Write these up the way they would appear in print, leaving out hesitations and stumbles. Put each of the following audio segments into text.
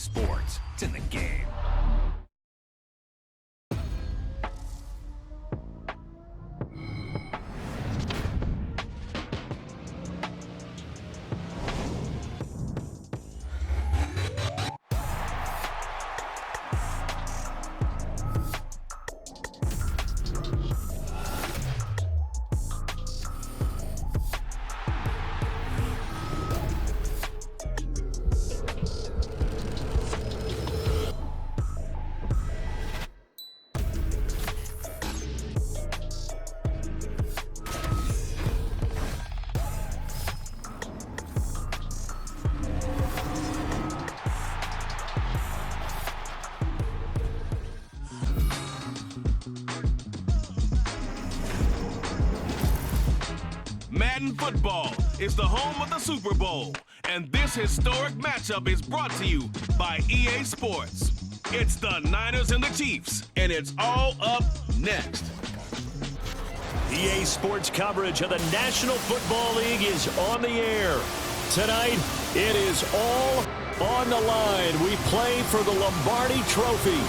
sports. It's in the game. Madden football is the home of the Super Bowl, and this historic matchup is brought to you by EA Sports. It's the Niners and the Chiefs, and it's all up next. EA Sports coverage of the National Football League is on the air. Tonight, it is all on the line. We play for the Lombardi Trophy,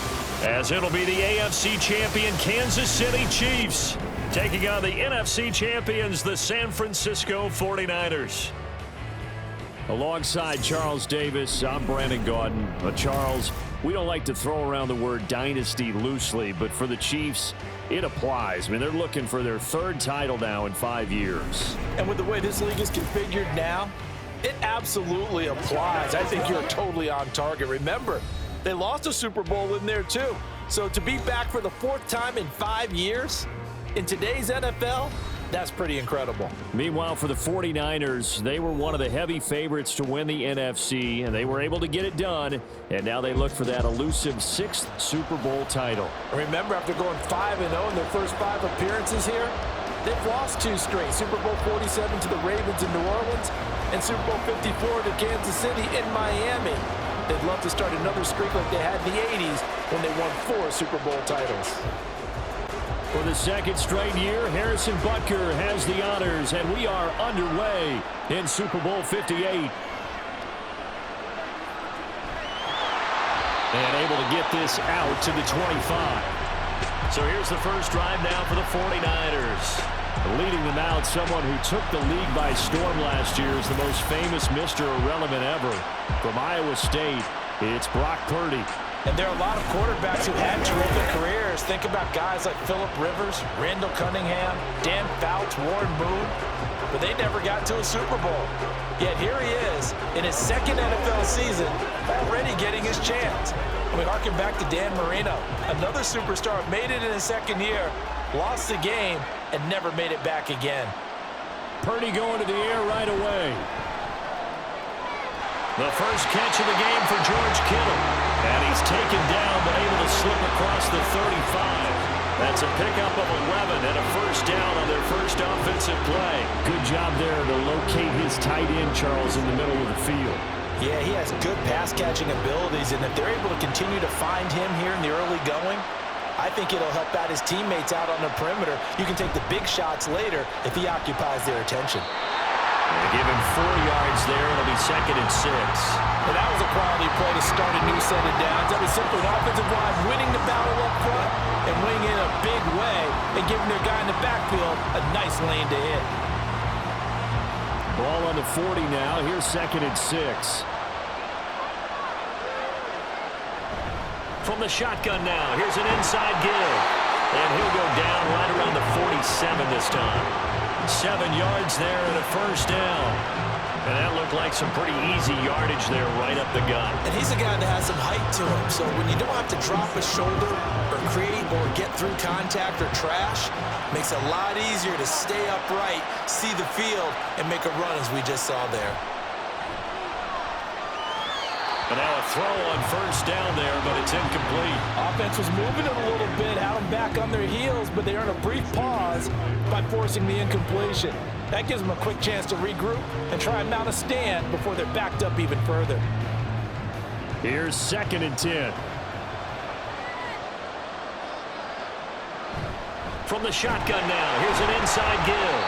as it'll be the AFC champion Kansas City Chiefs taking on the NFC champions, the San Francisco 49ers. Alongside Charles Davis, I'm Brandon Gaudin. Charles, we don't like to throw around the word dynasty loosely, but for the Chiefs, it applies. I mean, they're looking for their third title now in 5 years. And with the way this league is configured now, it absolutely applies. I think you're totally on target. Remember, they lost a Super Bowl in there too. So to be back for the fourth time in 5 years, in today's NFL, that's pretty incredible. Meanwhile, for the 49ers, they were one of the heavy favorites to win the NFC, and they were able to get it done, and now they look for that elusive 6th Super Bowl title. Remember, after going 5-0 in their first 5 appearances here, they've lost 2 straight. Super Bowl 47 to the Ravens in New Orleans, and Super Bowl 54 to Kansas City in Miami. They'd love to start another streak like they had in the 80s when they won 4 Super Bowl titles. For the second straight year, Harrison Butker has the honors, and we are underway in Super Bowl 58. And able to get this out to the 25. So here's the first drive now for the 49ers. Leading them out, someone who took the league by storm last year is the most famous Mr. Irrelevant ever. From Iowa State, it's Brock Purdy. And there are a lot of quarterbacks who had terrific careers. Think about guys like Phillip Rivers, Randall Cunningham, Dan Fouts, Warren Moon. But they never got to a Super Bowl. Yet here he is in his second NFL season, already getting his chance. We harken back to Dan Marino, another superstar, made it in his second year, lost the game, and never made it back again. Purdy going to the air right away. The first catch of the game for George Kittle. And he's taken down, but able to slip across the 35. That's a pickup of 11 and a first down on their first offensive play. Good job there to locate his tight end, Charles, in the middle of the field. Yeah, he has good pass-catching abilities, and if they're able to continue to find him here in the early going, I think it'll help out his teammates out on the perimeter. You can take the big shots later if he occupies their attention. They give him 4 yards there. It'll be 2nd and 6. Well, that was a quality play to start a new set of downs. That was simply an offensive line winning the battle up front and winning in a big way and giving their guy in the backfield a nice lane to hit. Ball on the 40 now. Here's 2nd and 6. From the shotgun now, here's an inside give. And he'll go down right around the 47 this time. 7 yards there and a first down. And that looked like some pretty easy yardage there right up the gut. And he's a guy that has some height to him, so when you don't have to drop a shoulder or create or get through contact or trash, makes it a lot easier to stay upright, see the field, and make a run as we just saw there. But now a throw on first down there, but it's incomplete. Offense was moving it a little bit, had them back on their heels, but they earned a brief pause by forcing the incompletion. That gives them a quick chance to regroup and try and mount a stand before they're backed up even further. Here's 2nd and 10. From the shotgun now, here's an inside give.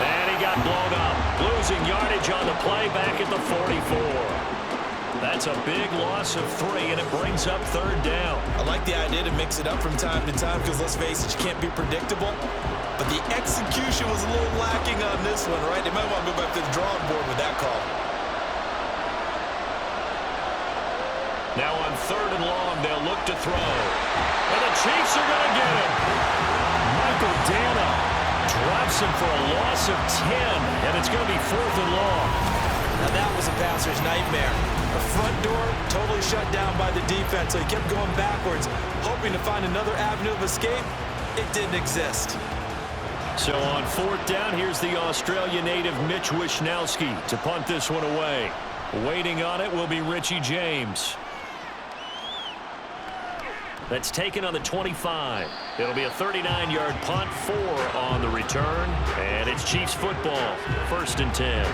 And he got blown up. Losing yardage on the play back at the 44. That's a big loss of 3, and it brings up 3rd down. I like the idea to mix it up from time to time because, let's face it, you can't be predictable. But the execution was a little lacking on this one, right? They might want to go back to the drawing board with that call. Now on 3rd and long, they'll look to throw. And the Chiefs are going to get him. Michael Dana drops him for a loss of 10, and it's going to be 4th and long. Now that was a passer's nightmare. The front door totally shut down by the defense, so he kept going backwards, hoping to find another avenue of escape. It didn't exist. So on 4th down, here's the Australia native Mitch Wishnowsky to punt this one away. Waiting on it will be Richie James. That's taken on the 25. It'll be a 39-yard punt, 4 on the return, and it's Chiefs football, 1st and 10.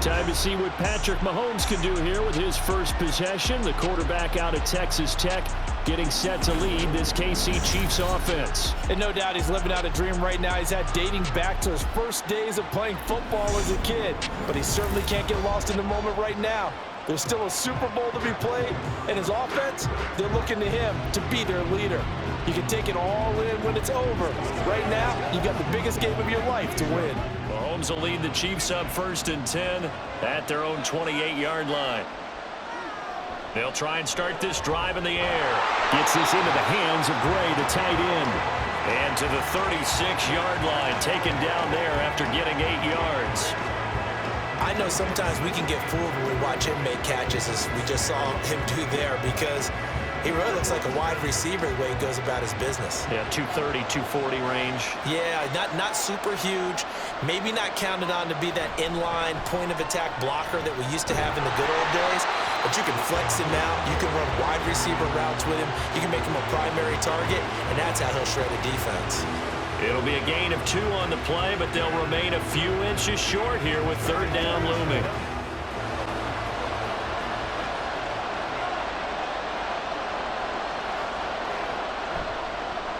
Time to see what Patrick Mahomes can do here with his first possession. The quarterback out of Texas Tech getting set to lead this KC Chiefs offense. And no doubt he's living out a dream right now. He's had dating back to his first days of playing football as a kid. But he certainly can't get lost in the moment right now. There's still a Super Bowl to be played, and his offense, they're looking to him to be their leader. You can take it all in when it's over. Right now, you got the biggest game of your life to win. Mahomes will lead the Chiefs up 1st and 10 at their own 28-yard line. They'll try and start this drive in the air. Gets this into the hands of Gray, the tight end. And to the 36-yard line, taken down there after getting 8 yards. I know sometimes we can get fooled when we watch him make catches, as we just saw him do there, because he really looks like a wide receiver the way he goes about his business. Yeah, 230, 240 range. Yeah, not super huge. Maybe not counted on to be that inline point-of-attack blocker that we used to have in the good old days. But you can flex him out. You can run wide receiver routes with him. You can make him a primary target, and that's how he'll shred a defense. It'll be a gain of 2 on the play, but they'll remain a few inches short here with 3rd down looming.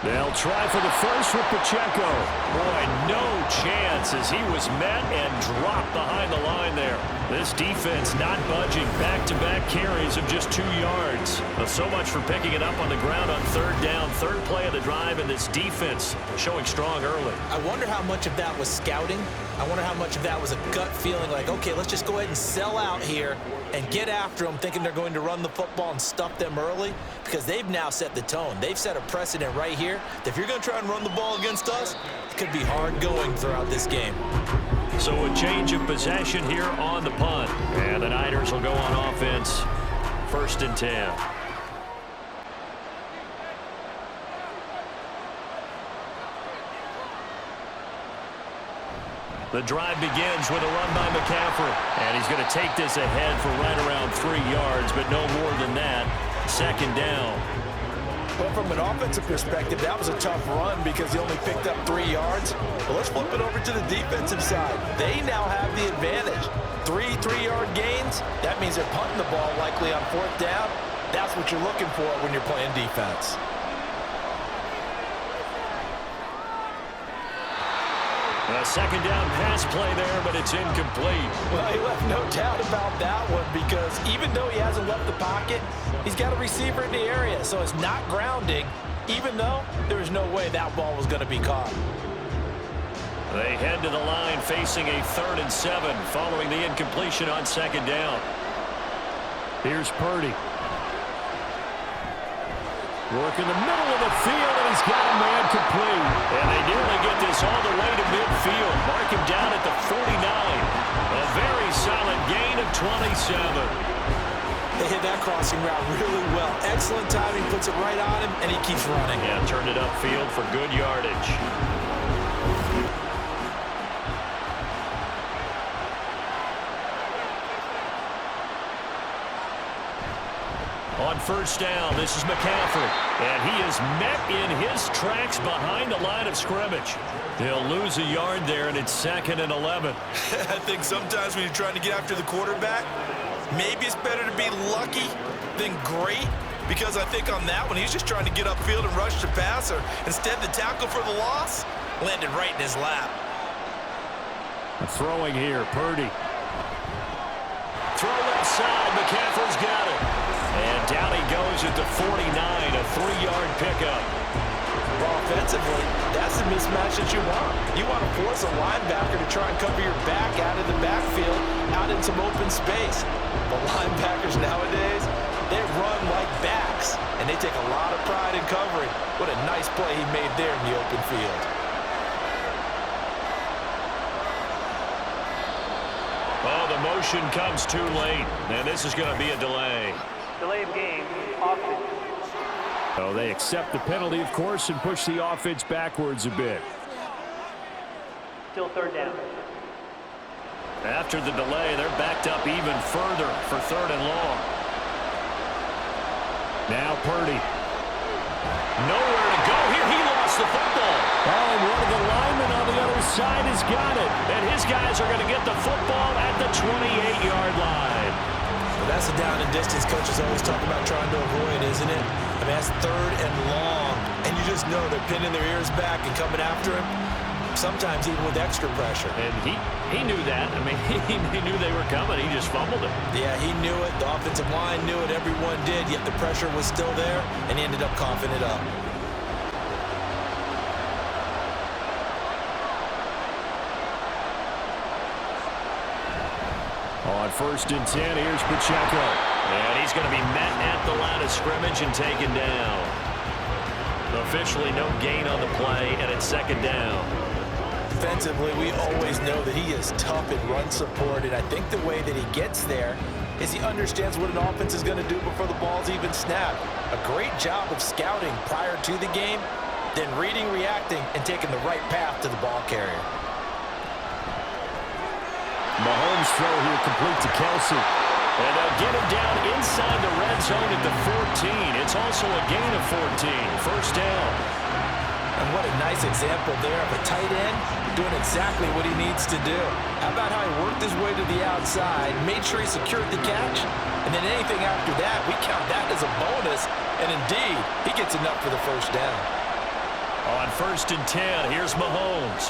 They'll try for the first with Pacheco. Boy, no chance as he was met and dropped behind the line there. This defense not budging. Back-to-back carries of just 2 yards. So much for picking it up on the ground on 3rd down. 3rd play of the drive, and this defense showing strong early. I wonder how much of that was scouting. I wonder how much of that was a gut feeling like, okay, let's just go ahead and sell out here and get after them, thinking they're going to run the football and stuff them early, because they've now set the tone. They've set a precedent right here that if you're going to try and run the ball against us, it could be hard going throughout this game. So a change of possession here on the punt, and the Niners will go on offense, 1st and 10. The drive begins with a run by McCaffrey, and he's going to take this ahead for right around 3 yards, but no more than that. 2nd down. Well, from an offensive perspective, that was a tough run because he only picked up 3 yards. But let's flip it over to the defensive side. They now have the advantage. 3 3-yard gains, that means they're punting the ball likely on 4th down. That's what you're looking for when you're playing defense. A 2nd down pass play there, but it's incomplete. Well, he left no doubt about that one, because even though he hasn't left the pocket, he's got a receiver in the area, so it's not grounding, even though there was no way that ball was going to be caught. They head to the line facing a 3rd and 7 following the incompletion on 2nd down. Here's Purdy. Work in the middle of the field, and he's got a man complete. And they nearly get this all the way to midfield. Mark him down at the 49. A very solid gain of 27. They hit that crossing route really well. Excellent timing, puts it right on him, and he keeps running. Yeah, turned it upfield for good yardage. On 1st down, this is McCaffrey, and he is met in his tracks behind the line of scrimmage. They'll lose a yard there, and it's 2nd and 11. I think sometimes when you're trying to get after the quarterback, maybe it's better to be lucky than great, because I think on that one, he's just trying to get upfield and rush the passer. Instead, the tackle for the loss landed right in his lap. Throwing here, Purdy. Throws inside. McCaffrey's got it. And down he goes at the 49, a 3-yard pickup. Well, offensively, that's the mismatch that you want. You want to force a linebacker to try and cover your back out of the backfield, out in some open space. The linebackers nowadays, they run like backs, and they take a lot of pride in covering. What a nice play he made there in the open field. Oh, the motion comes too late, and this is going to be a delay. Delay of game, offense. So they accept the penalty, of course, and push the offense backwards a bit. Still third down. After the delay, they're backed up even further for 3rd and long. Now Purdy. Nowhere to go here. He lost the football. Oh, and one of the linemen on the other side has got it. And his guys are going to get the football at the 28-yard line. Well, that's the down and distance coaches always talk about trying to avoid, isn't it? I mean, that's 3rd and long, and you just know they're pinning their ears back and coming after him, sometimes even with extra pressure. And he knew that. I mean, he knew they were coming. He just fumbled it. Yeah, he knew it. The offensive line knew it. Everyone did, yet the pressure was still there, and he ended up coughing it up. On 1st and 10, here's Pacheco. And he's going to be met at the line of scrimmage and taken down. Officially no gain on the play, and it's 2nd down. Defensively, we always know that he is tough in run support, and I think the way that he gets there is he understands what an offense is going to do before the ball's even snapped. A great job of scouting prior to the game, then reading, reacting, and taking the right path to the ball carrier. Mahomes throw here complete to Kelsey. And they'll get him down inside the red zone at the 14. It's also a gain of 14. 1st down. And what a nice example there of a tight end doing exactly what he needs to do. How about how he worked his way to the outside, made sure he secured the catch, and then anything after that, we count that as a bonus. And indeed, he gets enough for the 1st down. On 1st and 10, here's Mahomes.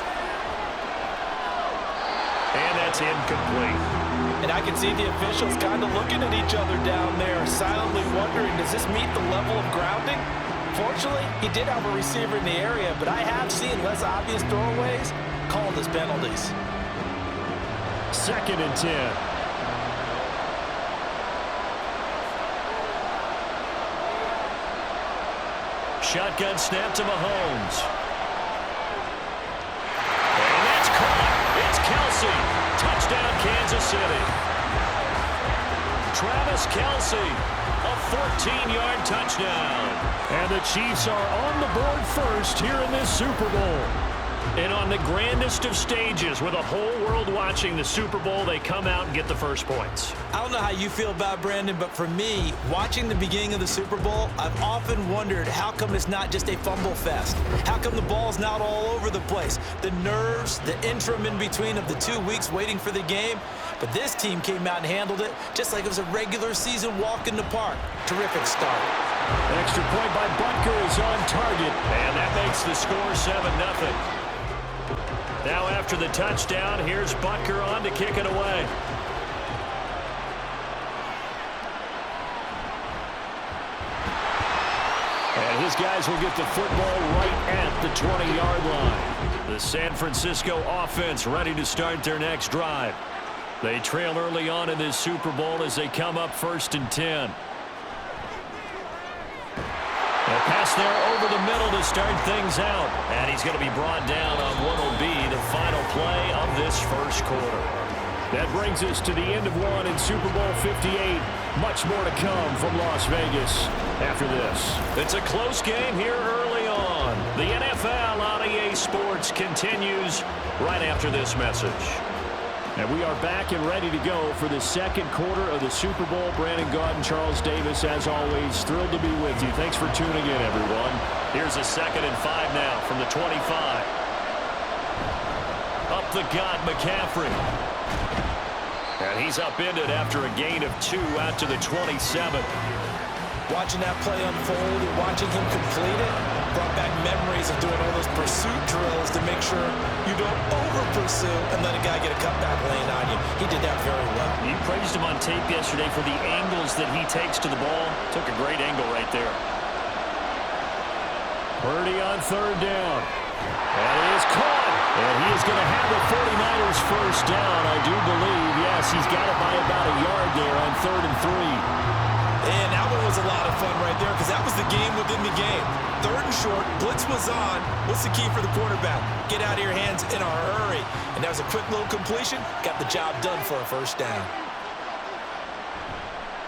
And that's incomplete. And I can see the officials kind of looking at each other down there, silently wondering, does this meet the level of grounding? Fortunately, he did have a receiver in the area, but I have seen less obvious throwaways called as penalties. 2nd and 10. Shotgun snap to Mahomes. And that's caught. It's Kelsey. Touchdown, Kansas City. Travis Kelsey, a 14-yard touchdown. And the Chiefs are on the board first here in this Super Bowl. And on the grandest of stages, with a whole world watching the Super Bowl, they come out and get the first points. I don't know how you feel about Brandon, but for me, watching the beginning of the Super Bowl, I've often wondered how come it's not just a fumble fest? How come the ball's not all over the place? The nerves, the interim in between of the 2 weeks waiting for the game. But this team came out and handled it just like it was a regular season walk in the park. Terrific start. Extra point by Butker is on target, and that makes the score 7-0. Now after the touchdown, here's Butker on to kick it away. And his guys will get the football right at the 20-yard line. The San Francisco offense ready to start their next drive. They trail early on in this Super Bowl as they come up 1st and 10. A pass there over the middle to start things out. And he's going to be brought down on what will be the final play of this first quarter. That brings us to the end of one in Super Bowl 58. Much more to come from Las Vegas after this. It's a close game here early on. The NFL on EA Sports continues right after this message. And we are back and ready to go for the second quarter of the Super Bowl. Brandon Gaudin, Charles Davis, as always, thrilled to be with you. Thanks for tuning in, everyone. Here's a 2nd and 5 now from the 25. Up the gut, McCaffrey. And he's upended after a gain of 2 out to the 27. Watching that play unfold and watching him complete it, Brought back memories of doing all those pursuit drills to make sure you don't over-pursue and let a guy get a cutback lane on you. He did that very well. You praised him on tape yesterday for the angles that he takes to the ball. Took a great angle right there. Purdy on third down. And he is caught. And he is going to have the 49ers first down, I do believe. Yes, he's got it by about a yard there on 3rd and 3. And that one was a lot of fun right there because that was the game within the game. 3rd and short, blitz was on. What's the key for the quarterback? Get out of your hands in a hurry. And that was a quick little completion. Got the job done for a first down.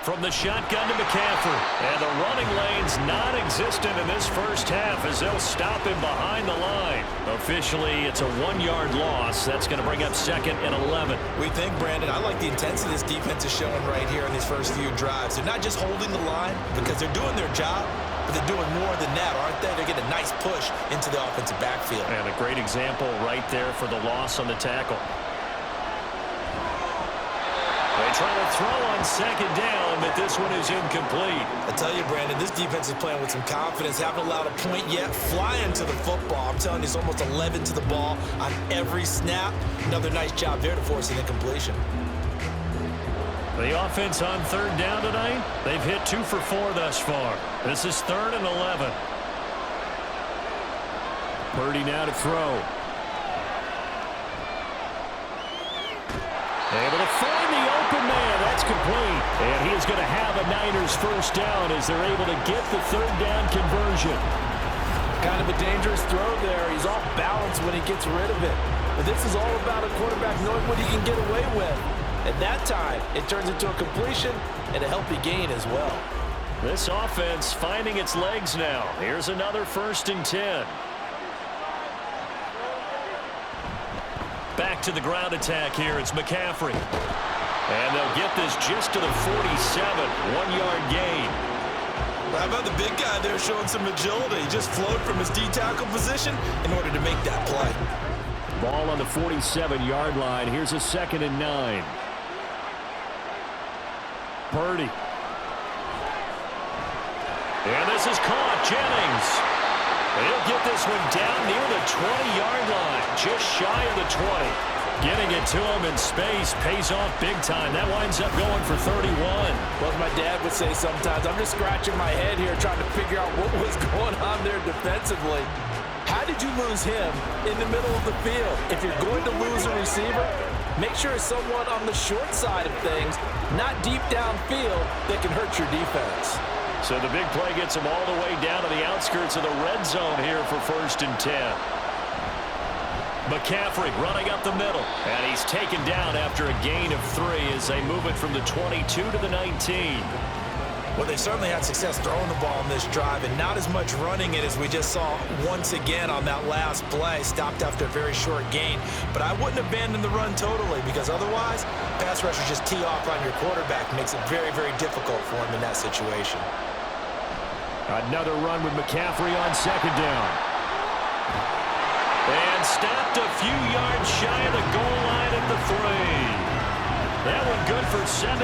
From the shotgun to McCaffrey. And the running lane's non-existent in this first half as they'll stop him behind the line. Officially, it's a 1-yard loss. That's going to bring up 2nd and 11. We think, Brandon, I like the intensity this defense is showing right here in these first few drives. They're not just holding the line because they're doing their job, but they're doing more than that, aren't they? They're getting a nice push into the offensive backfield. And a great example right there for the loss on the tackle. They try to throw on 2nd down, but this one is incomplete. I tell you, Brandon, this defense is playing with some confidence. Haven't allowed a point yet. Flying to the football. I'm telling you, it's almost 11 to the ball on every snap. Another nice job there to force an incompletion. The offense on 3rd down tonight, they've hit 2 for 4 thus far. This is 3rd and 11. Purdy now to throw. Able to find the open man. That's complete. And he is going to have a Niners first down as they're able to get the 3rd down conversion. Kind of a dangerous throw there. He's off balance when he gets rid of it. But this is all about a quarterback knowing what he can get away with. At that time, it turns into a completion and a healthy gain as well. This offense finding its legs now. Here's another 1st and 10. Back to the ground attack here. It's McCaffrey. And they'll get this just to the 47. 1-yard gain. How about the big guy there showing some agility? He just flowed from his D-tackle position in order to make that play. Ball on the 47-yard line. Here's a 2nd and 9. Purdy. And this is caught. Jennings. He'll get this one down near the 20-yard line, just shy of the 20. Getting it to him in space pays off big time. That winds up going for 31. Well, as my dad would say sometimes, I'm just scratching my head here trying to figure out what was going on there defensively. How did you lose him in the middle of the field? If you're going to lose a receiver, make sure it's someone on the short side of things, not deep downfield, that can hurt your defense. So the big play gets him all the way down to the outskirts of the red zone here for 1st and 10. McCaffrey running up the middle. And he's taken down after a gain of 3 as they move it from the 22 to the 19. Well, they certainly had success throwing the ball in this drive and not as much running it as we just saw once again on that last play. Stopped after a very short gain. But I wouldn't abandon the run totally because otherwise, pass rushers just tee off on your quarterback. Makes it very, very difficult for him in that situation. Another run with McCaffrey on 2nd down. And stopped a few yards shy of the goal line at the 3. That one good for 17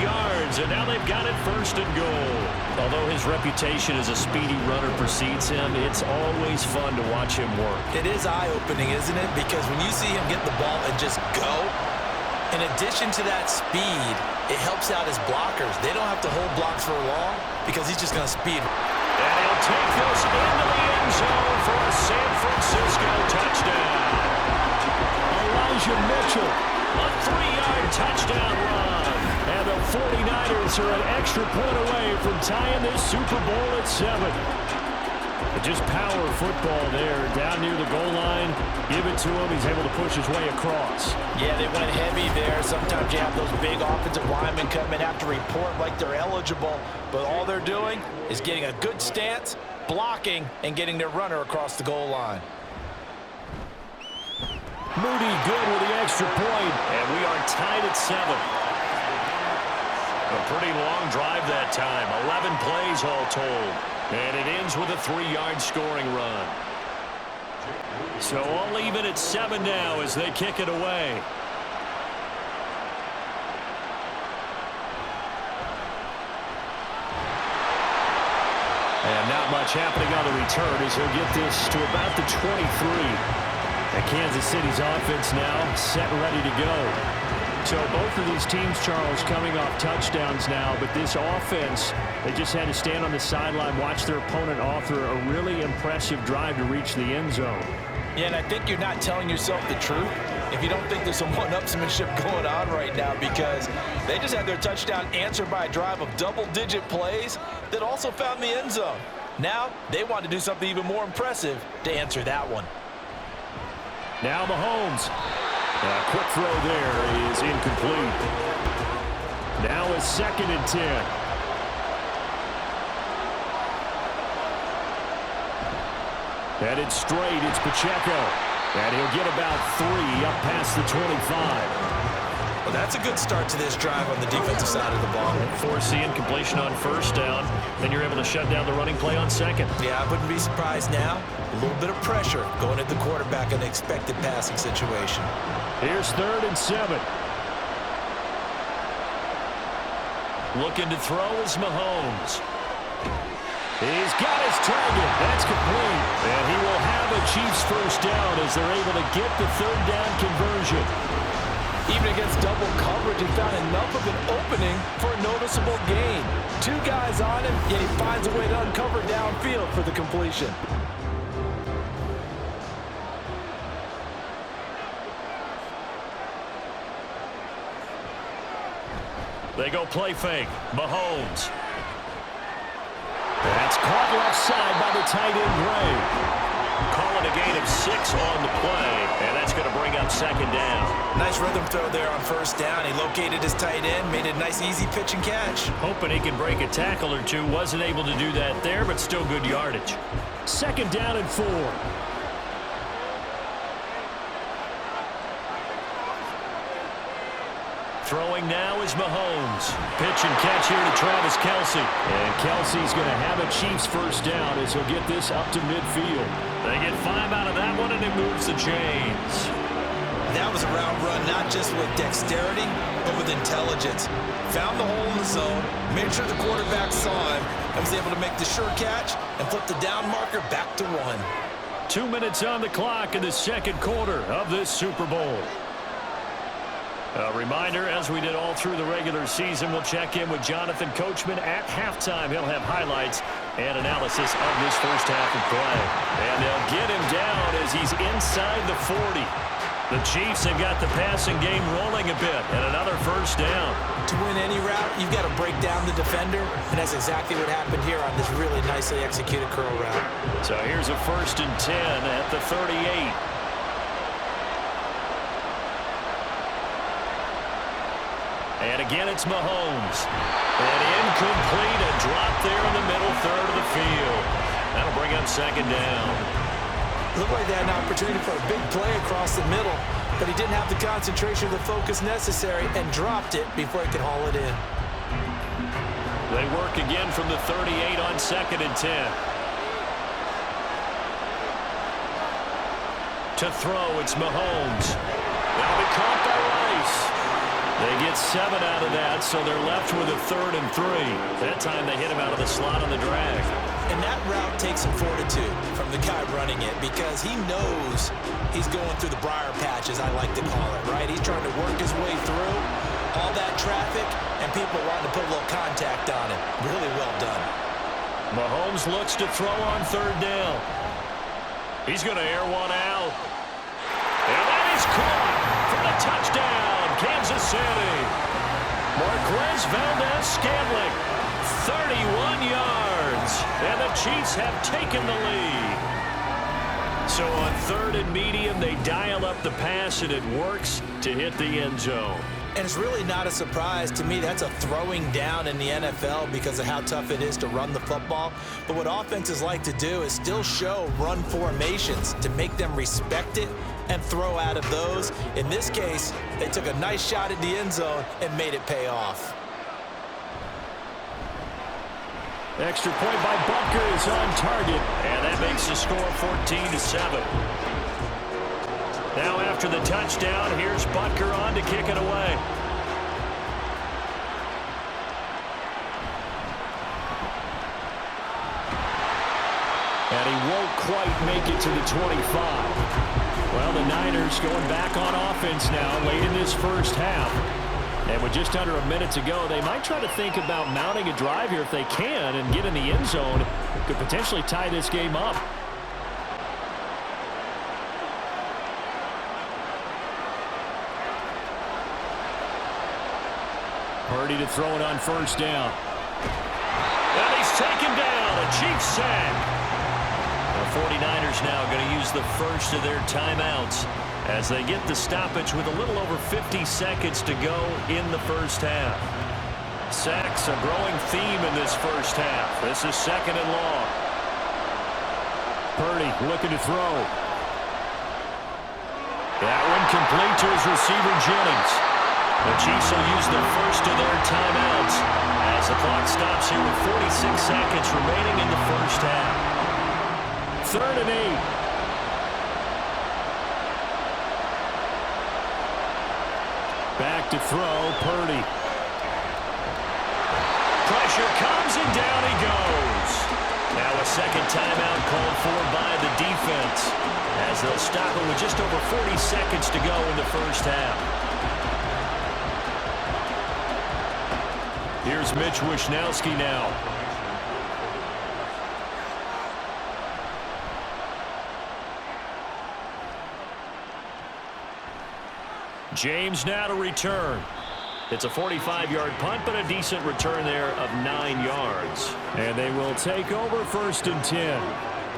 yards, and now they've got it 1st and goal. Although his reputation as a speedy runner precedes him, it's always fun to watch him work. It is eye-opening, isn't it? Because when you see him get the ball and just go, in addition to that speed, it helps out his blockers. They don't have to hold blocks for long because he's just going to speed. And he'll take this into the end zone for a San Francisco touchdown. Elijah Mitchell, a 3-yard touchdown run. And the 49ers are an extra point away from tying this Super Bowl at 7. Just power football there, down near the goal line. Give it to him. He's able to push his way across. Yeah, they went heavy there. Sometimes you have those big offensive linemen come in, have to report like they're eligible. But all they're doing is getting a good stance, blocking, and getting their runner across the goal line. Moody good with the extra point. And we are tied at 7. A pretty long drive that time. 11 plays all told. And it ends with a 3-yard scoring run. So all even at 7 now as they kick it away. And not much happening on the return as he'll get this to about the 23. And Kansas City's offense now set and ready to go. So both of these teams, Charles, coming off touchdowns now, but this offense, they just had to stand on the sideline, watch their opponent author a really impressive drive to reach the end zone. Yeah, and I think you're not telling yourself the truth if you don't think there's some one-upsmanship going on right now, because they just had their touchdown answered by a drive of double-digit plays that also found the end zone. Now they want to do something even more impressive to answer that one. Now Mahomes. A quick throw there is incomplete. Now a 2nd and 10. Headed straight, it's Pacheco. And he'll get about 3 up past the 25. Well, that's a good start to this drive on the defensive side of the ball. Force the incompletion on 1st down. Then you're able to shut down the running play on 2nd. Yeah, I wouldn't be surprised now. A little bit of pressure going at the quarterback in an expected passing situation. Here's 3rd and 7. Looking to throw is Mahomes. He's got his target. That's complete. And he will have a Chiefs 1st down as they're able to get the 3rd down conversion. Even against double coverage, he found enough of an opening for a noticeable gain. 2 guys on him, yet he finds a way to uncover downfield for the completion. They go play fake. Mahomes. That's caught left side by the tight end, Gray. Calling a gain of 6 on the play, and that's going to bring up 2nd down. Nice rhythm throw there on 1st down. He located his tight end, made it a nice, easy pitch and catch. Hoping he can break a tackle or two. Wasn't able to do that there, but still good yardage. 2nd down and 4. Throwing now is Mahomes. Pitch and catch here to Travis Kelce. And Kelce's going to have a Chiefs 1st down as he'll get this up to midfield. They get 5 out of that one, and it moves the chains. That was a route run not just with dexterity, but with intelligence. Found the hole in the zone, made sure the quarterback saw him, and was able to make the sure catch and flip the down marker back to 1. 2 minutes on the clock in the 2nd quarter of this Super Bowl. A reminder, as we did all through the regular season, we'll check in with Jonathan Coachman at halftime. He'll have highlights and analysis of this 1st half of play. And they'll get him down as he's inside the 40. The Chiefs have got the passing game rolling a bit, and another 1st down. To win any route, you've got to break down the defender, and that's exactly what happened here on this really nicely executed curl route. So here's a 1st and 10 at the 38. And again, it's Mahomes. And incomplete, a drop there in the middle 3rd of the field. That'll bring up 2nd down. Looked like they had an opportunity for a big play across the middle, but he didn't have the concentration or the focus necessary and dropped it before he could haul it in. They work again from the 38 on 2nd and 10. To throw, it's Mahomes. That'll be caught by Rice. They get 7 out of that, so they're left with a 3rd and 3. That time they hit him out of the slot on the drag. And that route takes some fortitude from the guy running it, because he knows he's going through the briar patch, as I like to call it, right? He's trying to work his way through all that traffic, and people wanting to put a little contact on him. Really well done. Mahomes looks to throw on 3rd down. He's going to air one out. And that is caught for the touchdown. Kansas City. Marquez Valdez-Scantling, 31 yards, and the Chiefs have taken the lead. So on 3rd and medium, they dial up the pass, and it works to hit the end zone. And it's really not a surprise to me. That's a throwing down in the NFL because of how tough it is to run the football. But what offenses like to do is still show run formations to make them respect it and throw out of those. In this case, they took a nice shot at the end zone and made it pay off. Extra point by Butker is on target, and that makes the score 14-7. Now after the touchdown, here's Butker on to kick it away. And he won't quite make it to the 25. Well, the Niners going back on offense now late in this first half. And with just under a minute to go, they might try to think about mounting a drive here if they can and get in the end zone. Could potentially tie this game up. Purdy to throw it on first down. And he's taken down. A Chiefs sack. The 49ers now going to use the first of their timeouts as they get the stoppage with a little over 50 seconds to go in the first half. Sacks a growing theme in this first half. This is second and long. Purdy looking to throw. That one complete to his receiver Jennings. The Chiefs will use the first of their timeouts as the clock stops here with 46 seconds remaining in the first half. 3rd and 8. Back to throw, Purdy. Pressure comes and down he goes. Now a second timeout called for by the defense as they'll stop it with just over 40 seconds to go in the first half. Here's Mitch Wishnowsky now. James now to return. It's a 45-yard punt, but a decent return there of 9 yards. And they will take over 1st and 10.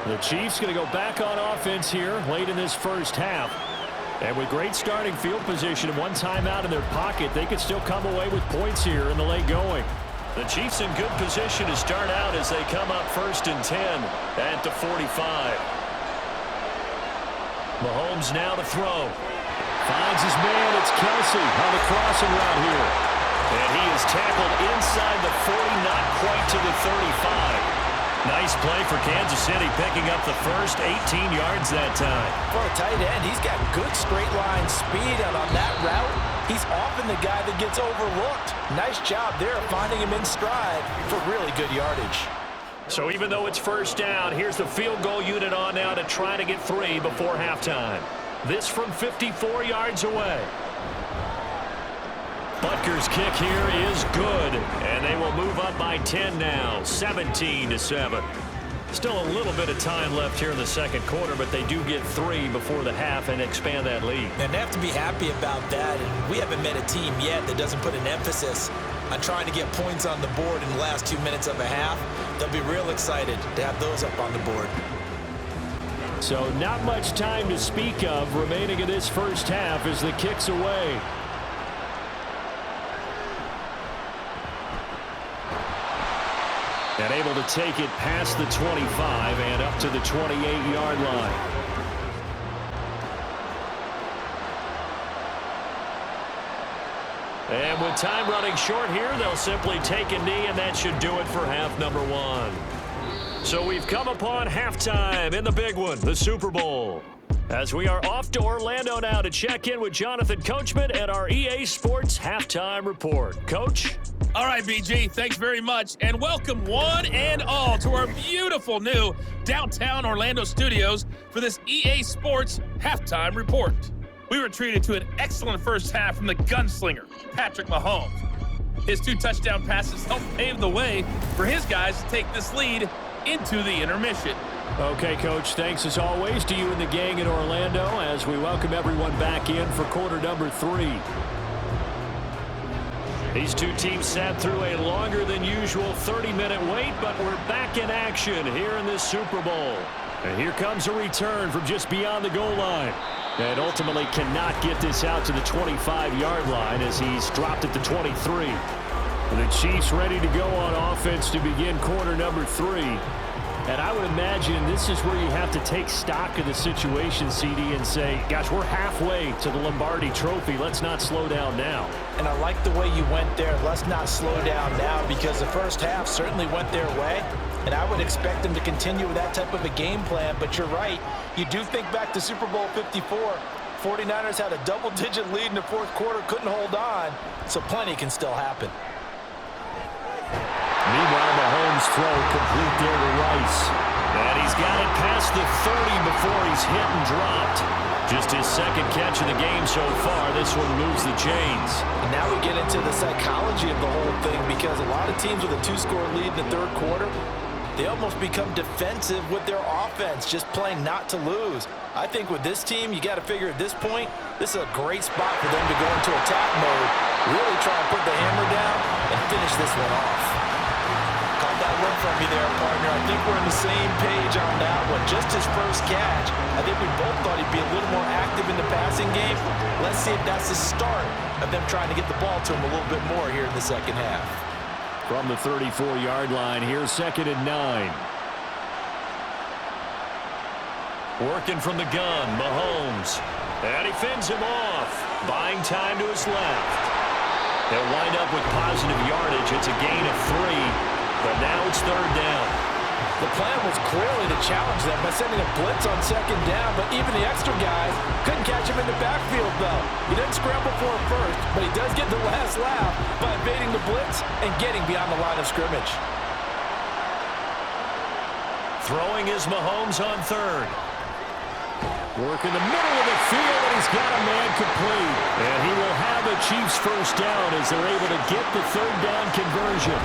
The Chiefs going to go back on offense here late in this first half. And with great starting field position and one timeout in their pocket, they could still come away with points here in the late going. The Chiefs in good position to start out as they come up 1st and 10 at the 45. Mahomes now to throw. Finds his man. It's Kelsey on the crossing route here. And he is tackled inside the 40, not quite to the 35. Nice play for Kansas City, picking up the first 18 yards that time. For a tight end, he's got good straight line speed, and on that route, he's often the guy that gets overlooked. Nice job there finding him in stride for really good yardage. So even though it's first down, here's the field goal unit on now to try to get 3 before halftime. This from 54 yards away. Butker's kick here is good, and they will move up by 10 now, 17-7. Still a little bit of time left here in the second quarter, but they do get 3 before the half and expand that lead. And they have to be happy about that. And we haven't met a team yet that doesn't put an emphasis on trying to get points on the board in the last 2 minutes of a half. They'll be real excited to have those up on the board. So not much time to speak of remaining in this first half as the kick's away. And able to take it past the 25 and up to the 28-yard line. And with time running short here, they'll simply take a knee, and that should do it for half number 1. So we've come upon halftime in the big one, the Super Bowl. As we are off to Orlando now to check in with Jonathan Coachman and our EA Sports Halftime Report. Coach? All right, BG, thanks very much, and welcome one and all to our beautiful new downtown Orlando studios for this EA Sports Halftime Report. We were treated to an excellent first half from the gunslinger, Patrick Mahomes. His 2 touchdown passes helped pave the way for his guys to take this lead into the intermission. Okay, Coach, thanks as always to you and the gang in Orlando as we welcome everyone back in for quarter number 3. These 2 teams sat through a longer than usual 30-minute wait, but we're back in action here in this Super Bowl. And here comes a return from just beyond the goal line. And ultimately cannot get this out to the 25-yard line as he's dropped at the 23. And the Chiefs ready to go on offense to begin quarter number 3. And I would imagine this is where you have to take stock of the situation, CD, and say, gosh, we're halfway to the Lombardi Trophy. Let's not slow down now. And I like the way you went there. Let's not slow down now, because the first half certainly went their way. And I would expect them to continue with that type of a game plan. But you're right. You do think back to Super Bowl 54. 49ers had a double-digit lead in the fourth quarter, couldn't hold on. So plenty can still happen. Meanwhile, Mahomes' throw complete there to Rice. And he's got it past the 30 before he's hit and dropped. Just his second catch of the game so far. This one moves the chains. And now we get into the psychology of the whole thing, because a lot of teams with a 2-score lead in the third quarter, they almost become defensive with their offense, just playing not to lose. I think with this team, you got to figure at this point, this is a great spot for them to go into attack mode, really try and put the hammer down and finish this one off. Caught that one from you there, partner. I think we're on the same page on that one. Just his first catch. I think we both thought he'd be a little more active in the passing game. Let's see if that's the start of them trying to get the ball to him a little bit more here in the second half. From the 34-yard line, here's 2nd and 9. Working from the gun, Mahomes. And he fends him off. Buying time to his left. They'll wind up with positive yardage. It's a gain of 3, but now it's 3rd down. The plan was clearly to challenge them by sending a blitz on 2nd down, but even the extra guys couldn't catch him in the backfield, though. He didn't scramble for it first, but he does get the last laugh by evading the blitz and getting beyond the line of scrimmage. Throwing is Mahomes on 3rd. Work in the middle of the field, and he's got a man complete. And he will have a Chiefs first down as they're able to get the 3rd down conversion.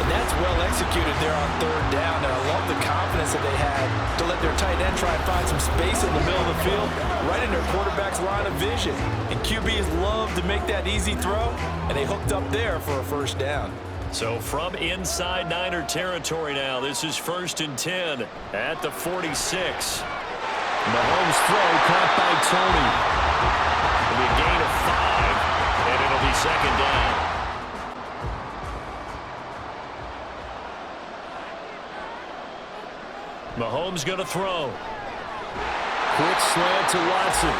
And that's well executed there on 3rd down. And I love the confidence that they had to let their tight end try and find some space in the middle of the field, right in their quarterback's line of vision. And QBs love to make that easy throw, and they hooked up there for a first down. So from inside Niner territory now, this is 1st and 10 at the 46. Mahomes' throw caught by Tony. It'll be a gain of 5, and it'll be 2nd down. Mahomes going to throw. Quick slant to Watson.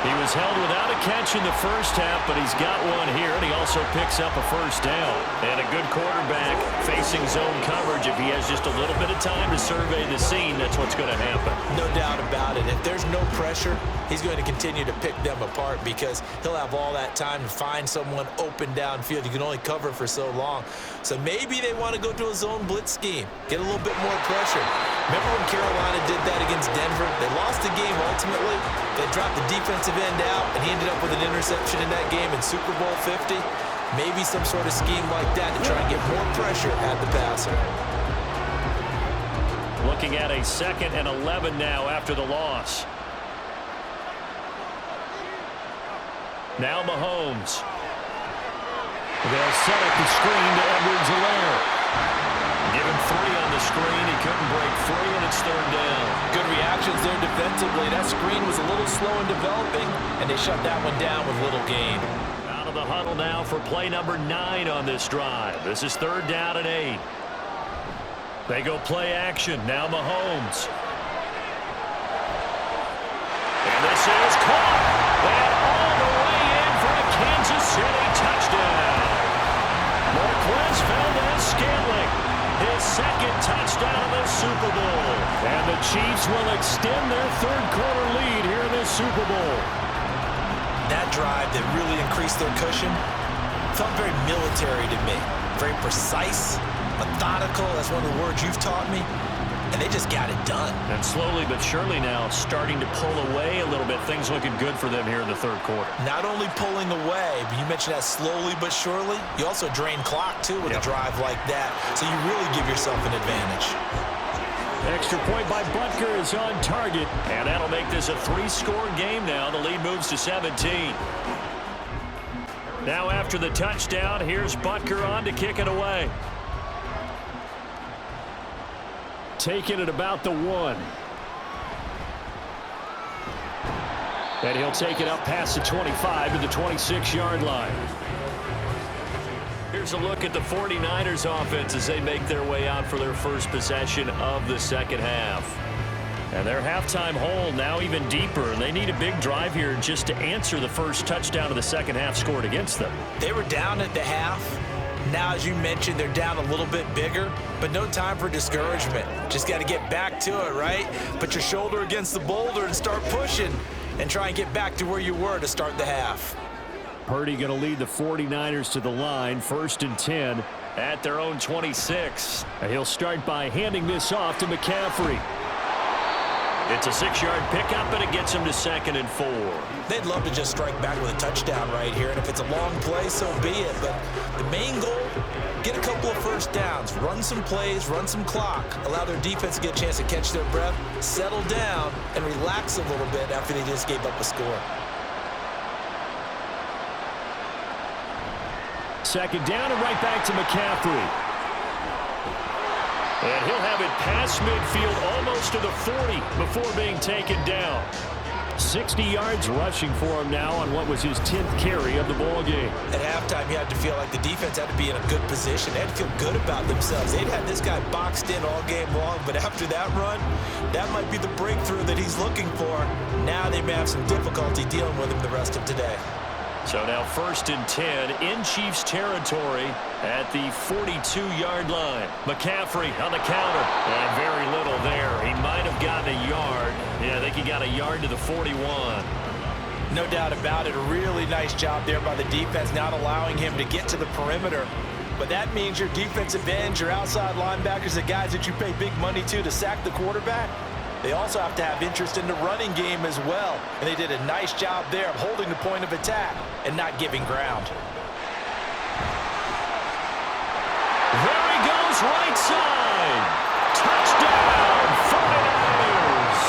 He was held without a catch in the first half, but he's got one here, and he also picks up a first down. And a good quarterback facing zone coverage. If he has just a little bit of time to survey the scene, that's what's going to happen. No doubt about it. If there's no pressure, he's going to continue to pick them apart, because he'll have all that time to find someone open downfield. You can only cover for so long. So maybe they want to go to a zone blitz scheme, get a little bit more pressure. Remember when Carolina did that against Denver? They lost the game ultimately. They dropped the defensive end out, and he ended up with an interception in that game in Super Bowl 50. Maybe some sort of scheme like that to try and get more pressure at the passer. Looking at a 2nd and 11 now after the loss. Now Mahomes. They'll set up the screen to Edwards-Helaire. Give him 3 on the screen. He couldn't break free, and it's 3rd down. Good reactions there defensively. That screen was a little slow in developing, and they shut that one down with little gain. Out of the huddle now for play number 9 on this drive. This is 3rd down and 8. They go play action. Now Mahomes. And this is caught. And all the way in for a Kansas City touchdown. Marquez Valdez-Scantling, his 2nd touchdown of the Super Bowl. And the Chiefs will extend their 3rd quarter lead here in this Super Bowl. That drive that really increased their cushion felt very military to me. Very precise, methodical. That's one of the words you've taught me. And they just got it done. And slowly but surely now starting to pull away a little bit. Things looking good for them here in the 3rd quarter. Not only pulling away, but you mentioned that slowly but surely. You also drain clock, too, with a drive like that. So you really give yourself an advantage. Extra point by Butker is on target. And that'll make this a 3-score game now. The lead moves to 17. Now after the touchdown, here's Butker on to kick it away. Taking it about the 1. And he'll take it up past the 25 to the 26-yard line. Here's a look at the 49ers offense as they make their way out for their first possession of the 2nd half. And their halftime hole now even deeper, and they need a big drive here just to answer the first touchdown of the 2nd half scored against them. They were down at the half. Now, as you mentioned, they're down a little bit bigger, but no time for discouragement. Just got to get back to it, right? Put your shoulder against the boulder and start pushing and try and get back to where you were to start the half. Purdy going to lead the 49ers to the line, 1st and 10 at their own 26. And he'll start by handing this off to McCaffrey. It's a 6-yard pickup, and it gets him to 2nd and 4. They'd love to just strike back with a touchdown right here, and if it's a long play, so be it. But the main goal, get a couple of first downs, run some plays, run some clock, allow their defense to get a chance to catch their breath, settle down, and relax a little bit after they just gave up a score. 2nd down and right back to McCaffrey. And he'll have it past midfield almost to the 40 before being taken down. 60 yards rushing for him now on what was his 10th carry of the ball game. At halftime, you had to feel like the defense had to be in a good position. They had to feel good about themselves. They'd had this guy boxed in all game long, but after that run, that might be the breakthrough that he's looking for. Now they may have some difficulty dealing with him the rest of today. So now 1st and 10 in Chiefs territory at the 42-yard line. McCaffrey on the counter. And very little there. He might have gotten a yard. Yeah, I think he got a yard to the 41. No doubt about it. A really nice job there by the defense, not allowing him to get to the perimeter. But that means your defensive ends, your outside linebackers, the guys that you pay big money to sack the quarterback, they also have to have interest in the running game as well. And they did a nice job there of holding the point of attack and not giving ground. There he goes, right side. Touchdown, 49ers.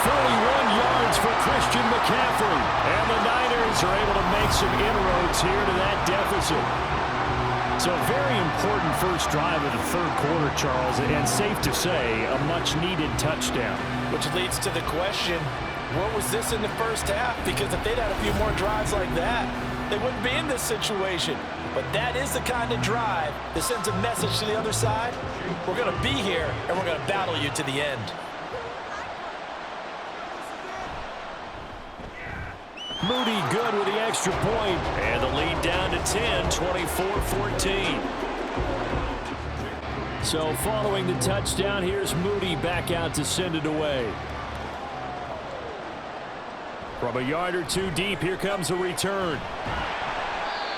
41 yards for Christian McCaffrey. And the Niners are able to make some inroads here to that deficit. So a very important first drive of the 3rd quarter, Charles, and safe to say, a much-needed touchdown. Which leads to the question, what was this in the first half? Because if they'd had a few more drives like that, they wouldn't be in this situation. But that is the kind of drive that sends a message to the other side. We're going to be here, and we're going to battle you to the end. Moody good with the extra point. And the lead down to 10, 24-14. So following the touchdown, here's Moody back out to send it away. From a yard or two deep, here comes a return.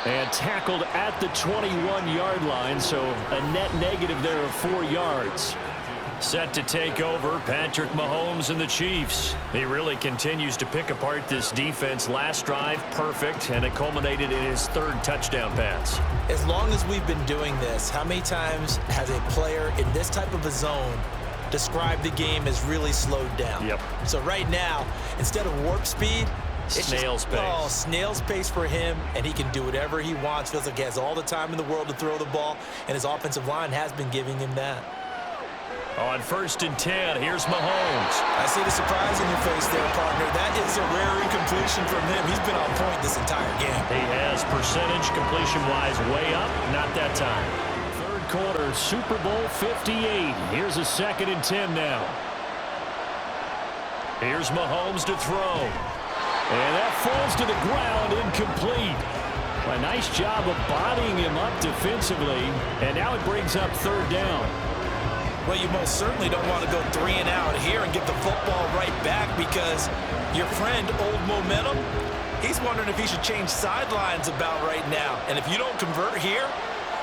And tackled at the 21-yard line, so a net negative there of 4 yards. Set to take over, Patrick Mahomes and the Chiefs. He really continues to pick apart this defense. Last drive, perfect, and it culminated in his 3rd touchdown pass. As long as we've been doing this, how many times has a player in this type of a zone described the game as really slowed down? Yep. So right now, instead of warp speed, it's snail's pace. Oh, snail's pace for him, and he can do whatever he wants. Feels like he has all the time in the world to throw the ball, and his offensive line has been giving him that. On 1st and 10, here's Mahomes. I see the surprise in your face there, partner. That is a rare incompletion from him. He's been on point this entire game. He has percentage completion-wise way up, not that time. 3rd quarter, Super Bowl 58. Here's a 2nd and 10 now. Here's Mahomes to throw. And that falls to the ground, incomplete. A nice job of bodying him up defensively, and now it brings up 3rd down. Well, you most certainly don't want to go 3 and out here and get the football right back because your friend, Old Momentum, he's wondering if he should change sidelines about right now. And if you don't convert here,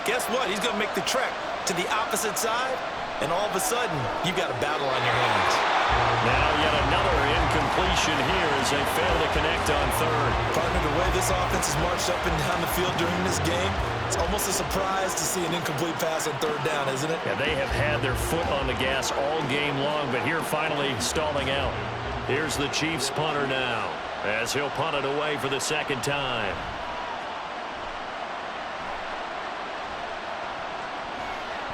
guess what? He's going to make the trek to the opposite side, and all of a sudden, you've got a battle on your hands. Now yet another incompletion here as they fail to connect on 3rd. Partner, the way this offense has marched up and down the field during this game, it's almost a surprise to see an incomplete pass on 3rd down, isn't it? Yeah, they have had their foot on the gas all game long, but here finally stalling out. Here's the Chiefs punter now as he'll punt it away for the 2nd time.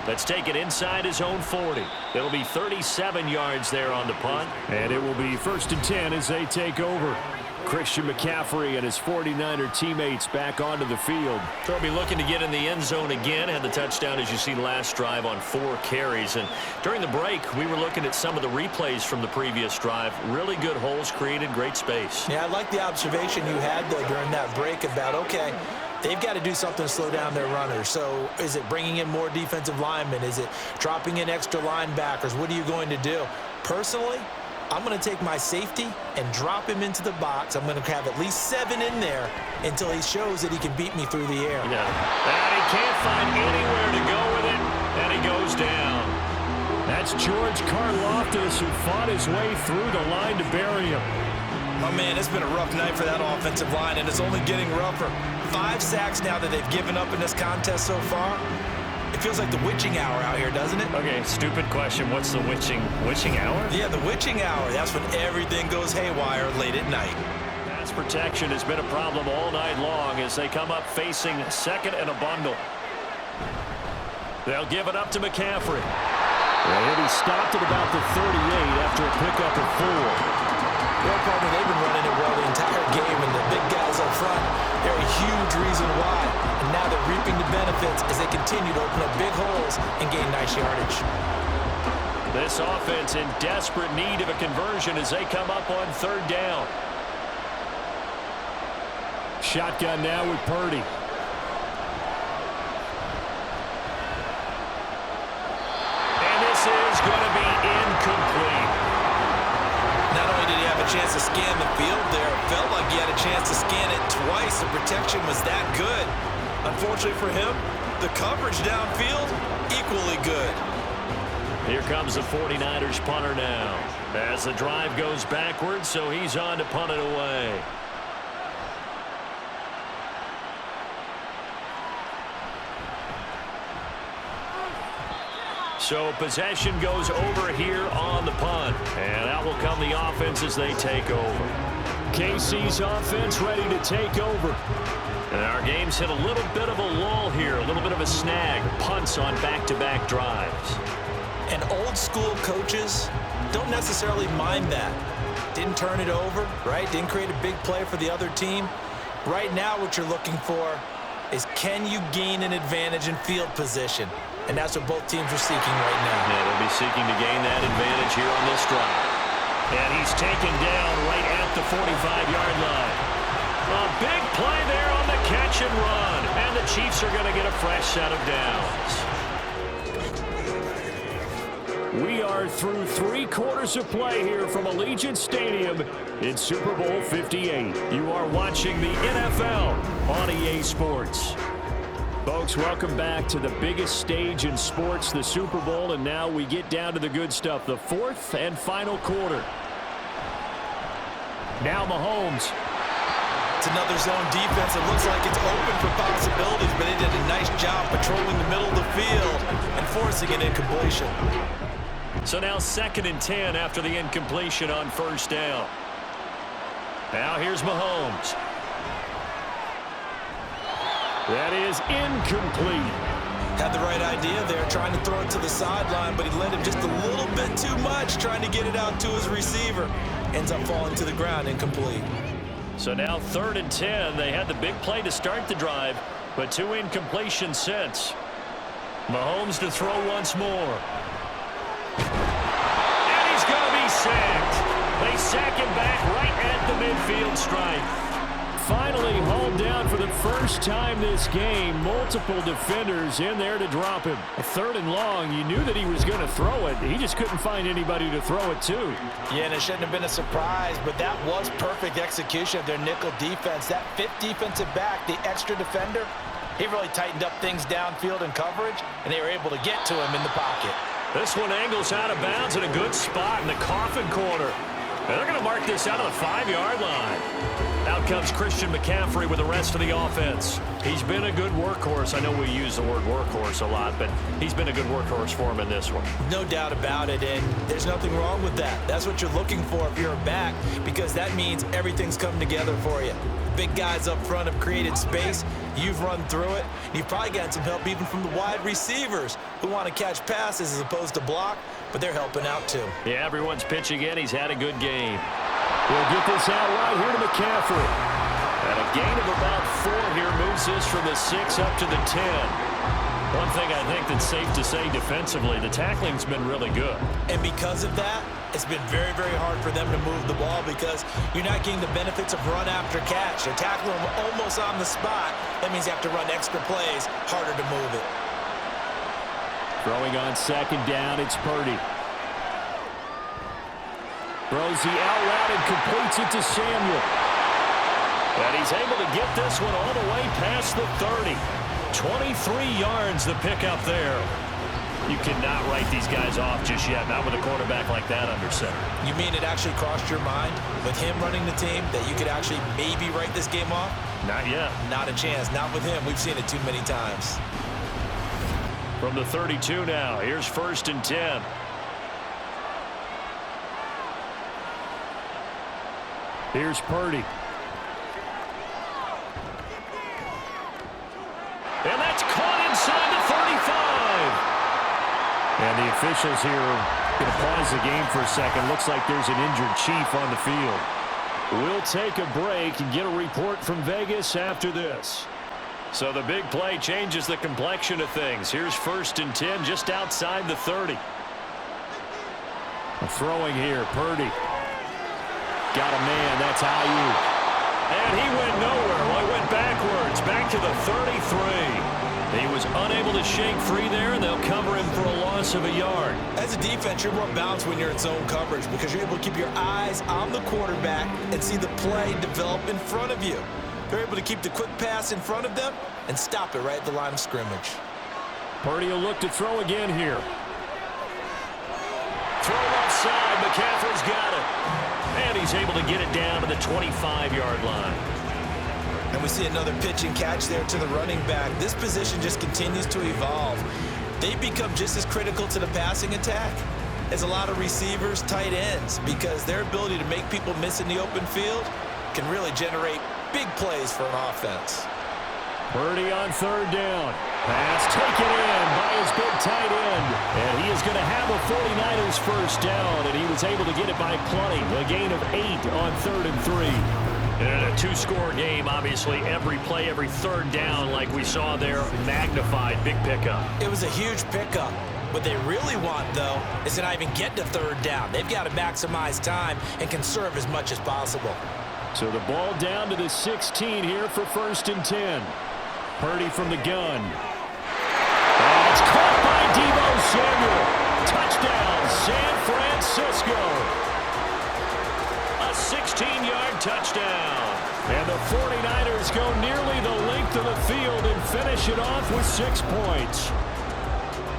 Let's take it inside his own 40. It'll be 37 yards there on the punt. And it will be 1st and 10 as they take over. Christian McCaffrey and his 49er teammates back onto the field. They'll be looking to get in the end zone again. Had the touchdown, as you see, last drive on 4 carries. And during the break, we were looking at some of the replays from the previous drive. Really good holes created, great space. Yeah, I like the observation you had, though, during that break about, okay, they've got to do something to slow down their runners. So is it bringing in more defensive linemen? Is it dropping in extra linebackers? What are you going to do? Personally, I'm going to take my safety and drop him into the box. I'm going to have at least 7 in there until he shows that he can beat me through the air. Yeah. And he can't find anywhere to go with it, and he goes down. That's George Karlaftis, who fought his way through the line to bury him. Oh, man, it's been a rough night for that offensive line, and it's only getting rougher. 5 sacks now that they've given up in this contest so far. It feels like the witching hour out here, doesn't it? Okay, stupid question. What's the witching hour? Yeah, the witching hour. That's when everything goes haywire late at night. Pass protection has been a problem all night long as they come up facing second and a bundle. They'll give it up to McCaffrey. Well, he'll be stopped at about the 38 after a pickup of 4. Well, partner, they've been running it well the entire game, and the big guys up front, they're a huge reason why. And now they're reaping the benefits as they continue to open up big holes and gain nice yardage. This offense in desperate need of a conversion as they come up on 3rd down. Shotgun now with Purdy. And this is going to be incomplete. Not only did he have a chance to scan the field there, it felt like he had a chance to scan it twice. The protection was that good. Unfortunately for him, the coverage downfield, equally good. Here comes the 49ers punter now. As the drive goes backwards, so he's on to punt it away. So possession goes over here on the punt. And out will come the offense as they take over. KC's offense ready to take over. And our game's hit a little bit of a lull here, a little bit of a snag. Punts on back-to-back drives. And old school coaches don't necessarily mind that. Didn't turn it over, right? Didn't create a big play for the other team. Right now what you're looking for is, can you gain an advantage in field position? And that's what both teams are seeking right now. Yeah, they'll be seeking to gain that advantage here on this drive. And he's taken down right at the 45-yard line. A big play there on the catch and run. And the Chiefs are going to get a fresh set of downs. We are through 3 quarters of play here from Allegiant Stadium in Super Bowl 58. You are watching the NFL on EA Sports. Folks, welcome back to the biggest stage in sports, the Super Bowl, and now we get down to the good stuff, the 4th and final quarter. Now Mahomes. It's another zone defense. It looks like it's open for possibilities, but they did a nice job patrolling the middle of the field and forcing an incompletion. So now 2nd and 10 after the incompletion on 1st down. Now here's Mahomes. That is incomplete. Had the right idea there, trying to throw it to the sideline, but he led him just a little bit too much, trying to get it out to his receiver. Ends up falling to the ground, incomplete. So now 3rd and 10. They had the big play to start the drive, but 2 incompletions since. Mahomes to throw once more. And he's going to be sacked. They sack him back right at the midfield stripe. Finally hauled down for the first time this game. Multiple defenders in there to drop him. A 3rd and long. You knew that he was going to throw it. He just couldn't find anybody to throw it to. Yeah, and it shouldn't have been a surprise, but that was perfect execution of their nickel defense. That 5th defensive back, the extra defender, he really tightened up things downfield in coverage, and they were able to get to him in the pocket. This one angles out of bounds in a good spot in the coffin corner. And they're going to mark this out of the 5-yard line. Out comes Christian McCaffrey with the rest of the offense. He's been a good workhorse. I know we use the word workhorse a lot, but he's been a good workhorse for him in this one. No doubt about it, and there's nothing wrong with that. That's what you're looking for if you're a back, because that means everything's come together for you. Big guys up front have created space. You've run through it. You've probably gotten some help even from the wide receivers who want to catch passes as opposed to block, but they're helping out too. Yeah, everyone's pitching in. He's had a good game. We'll get this out right here to McCaffrey. And a gain of about 4 here moves this from the 6 up to the 10. One thing I think that's safe to say defensively, the tackling's been really good. And because of that, it's been very, very hard for them to move the ball because you're not getting the benefits of run after catch. They're tackling them almost on the spot. That means you have to run extra plays, harder to move it. Throwing on 2nd down, it's Purdy. Throws the out route and completes it to Samuel. And he's able to get this one all the way past the 30. 23 yards the pickup there. You cannot write these guys off just yet, not with a quarterback like that under center. You mean it actually crossed your mind with him running the team that you could actually maybe write this game off? Not yet. Not a chance. Not with him. We've seen it too many times. From the 32 now, here's 1st and 10. Here's Purdy. And that's caught inside the 35. And the officials here going to pause the game for a second. Looks like there's an injured Chief on the field. We'll take a break and get a report from Vegas after this. So the big play changes the complexion of things. Here's 1st and 10 just outside the 30. Throwing here, Purdy. Got a man, that's Ayuk. And he went nowhere. Well, he went backwards, back to the 33. He was unable to shake free there, and they'll cover him for a loss of a yard. As a defense, you're more balanced when you're in zone coverage because you're able to keep your eyes on the quarterback and see the play develop in front of you. They're able to keep the quick pass in front of them and stop it right at the line of scrimmage. Purdy will look to throw again here. Throw left side. McCaffrey's got it. And he's able to get it down to the 25-yard line. And we see another pitch and catch there to the running back. This position just continues to evolve. They become just as critical to the passing attack as a lot of receivers, tight ends, because their ability to make people miss in the open field can really generate big plays for an offense. Purdy on 3rd down. Pass taken in by his big tight end. And he is going to have a 49ers first down, and he was able to get it by plenty. A gain of 8 on 3rd and 3. And a 2-score game, obviously, every play, every 3rd down, like we saw there, magnified, big pickup. It was a huge pickup. What they really want, though, is to not even get to 3rd down. They've got to maximize time and conserve as much as possible. So the ball down to the 16 here for 1st and 10. Purdy from the gun. And it's caught by Deebo Samuel. Touchdown, San Francisco. A 16-yard touchdown. And the 49ers go nearly the length of the field and finish it off with 6 points.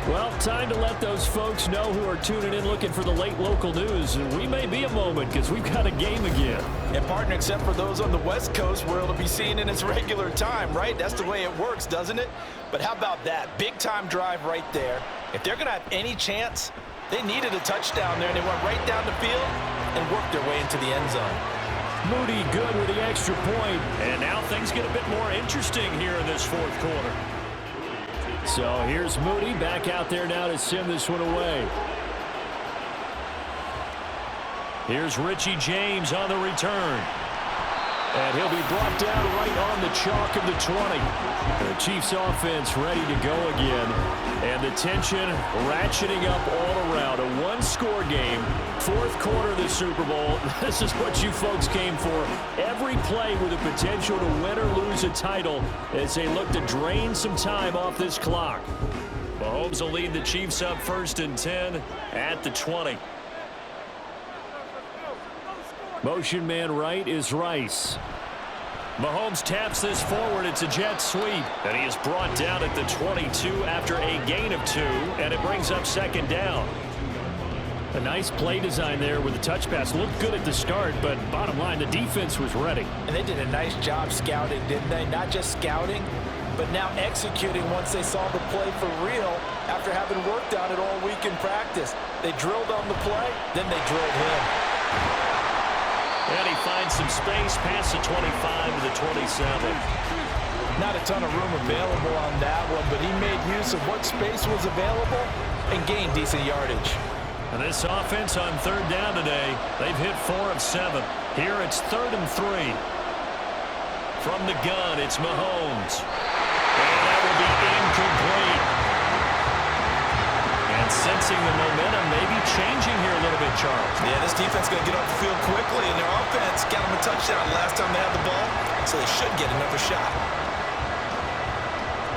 Well, time to let those folks know who are tuning in looking for the late local news. And we may be a moment because we've got a game again. And, partner, except for those on the West Coast where it'll be seen in its regular time, right? That's the way it works, doesn't it? But how about that? Big-time drive right there. If they're going to have any chance, they needed a touchdown there, and they went right down the field and worked their way into the end zone. Moody good with the extra point. And now things get a bit more interesting here in this 4th quarter. So here's Moody back out there now to send this one away. Here's Richie James on the return. And he'll be brought down right on the chalk of the 20. The Chiefs offense ready to go again. And the tension ratcheting up all around. A 1-score game. 4th quarter of the Super Bowl. This is what you folks came for. Every play with the potential to win or lose a title as they look to drain some time off this clock. Mahomes will lead the Chiefs up 1st and 10 at the 20. Motion man right is Rice. Mahomes taps this forward. It's a jet sweep. And he is brought down at the 22 after a gain of 2. And it brings up 2nd down. A nice play design there with the touch pass. Looked good at the start, but bottom line, the defense was ready. And they did a nice job scouting, didn't they? Not just scouting, but now executing once they saw the play for real after having worked on it all week in practice. They drilled on the play, then they drilled him. And he finds some space past the 25 to the 27. Not a ton of room available on that one, but he made use of what space was available and gained decent yardage. And this offense on 3rd down today, they've hit 4 of 7. Here it's 3rd and 3. From the gun, it's Mahomes. And that will be incomplete. And sensing the momentum maybe changing here a little bit, Charles. Yeah, this defense is going to get off the field quickly, and their offense got them a touchdown last time they had the ball, so they should get another shot.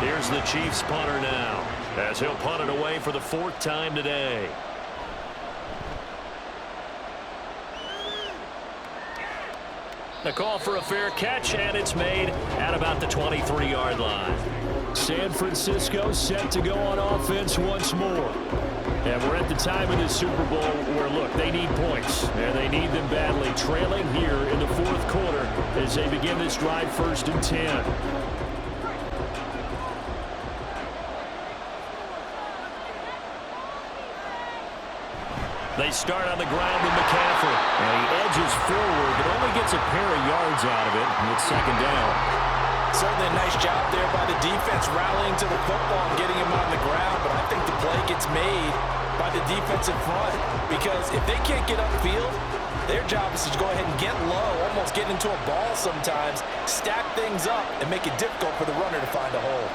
Here's the Chiefs punter now, as he'll punt it away for the 4th time today. The call for a fair catch, and it's made at about the 23-yard line. San Francisco set to go on offense once more. And we're at the time in the Super Bowl where, look, they need points. And they need them badly, trailing here in the fourth quarter as they begin this drive 1st and 10. They start on the ground with McCaffrey. And he edges forward, but only gets a pair of yards out of it. And it's 2nd down. Certainly a nice job there by the defense rallying to the football and getting him on the ground. But I think the play gets made by the defensive front. Because if they can't get upfield, their job is to go ahead and get low, almost get into a ball sometimes, stack things up, and make it difficult for the runner to find a hole.